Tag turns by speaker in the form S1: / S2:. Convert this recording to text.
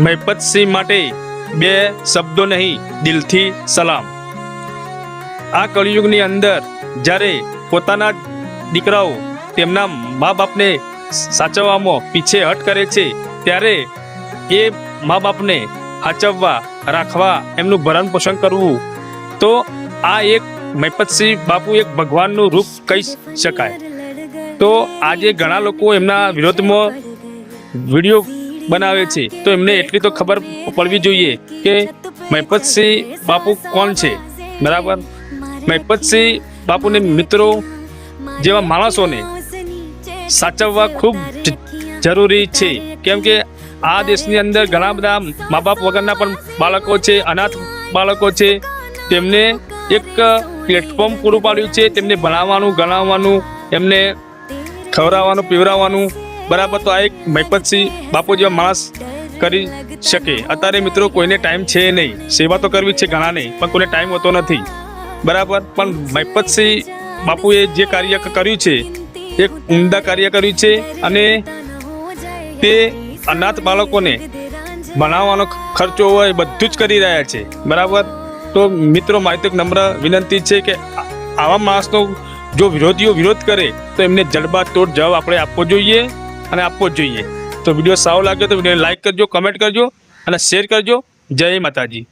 S1: મહિપતસિંહ માટે બે શબ્દો નહીં, દિલથી સલામ। આ કળિયુગની અંદર જ્યારે પોતાના દીકરાઓ તેમના મા બાપને સાચવવામાં પીછેહટ કરે છે, ત્યારે એ મા બાપને સાચવવા રાખવા, એમનું ભરણ પોષણ કરવું, તો આ એક મહિપતસિંહ બાપુ એક ભગવાનનું રૂપ કહી શકાય। તો આજે ઘણા લોકો એમના વિરોધમાં વિડીયો બનાવે છે, તો એમને એટલી તો ખબર પડવી જોઈએ કે મહિપતસિંહ બાપુ કોણ છે, બરાબર। મહિપતસિંહ બાપુને મિત્રો જેવા માણસોને સાચવવા ખૂબ જરૂરી છે, કેમ કે આ દેશની અંદર ઘણા બધા મા બાપ વગરના પણ બાળકો છે, અનાથ બાળકો છે, તેમને એક પ્લેટફોર્મ પૂરું પાડ્યું છે, તેમને ભણાવવાનું, ગણાવવાનું, એમને ખવડાવવાનું, પીવડાવવાનું, બરાબર। તો આ એક મહિપતસિંહ બાપુ જેવા માણસ કરી શકે। અત્યારે મિત્રો કોઈને ટાઈમ છે નહીં, સેવા તો કરવી છે ઘણાને, પણ કોઈને ટાઈમ હોતો નથી, બરાબર। પણ મહિપતસિંહ બાપુએ જે કાર્ય કર્યું છે, એક ઉમદા કાર્ય કર્યું છે, અને તે અનાથ બાળકોને ભણાવવાનો ખર્ચો હોય બધું જ કરી રહ્યા છે, બરાબર। તો મિત્રો મારી તો એક નમ્ર વિનંતી છે કે આવા માણસનો જો વિરોધીઓ વિરોધ કરે તો એમને જડબાતોડ જવાબ આપણે આપવો જોઈએ અને આપવો જ જોઈએ। તો વિડીયો સારો લાગ્યો તો વિડીયોને લાઈક કરજો, કમેન્ટ કરજો અને શેર કરજો। જય માતાજી।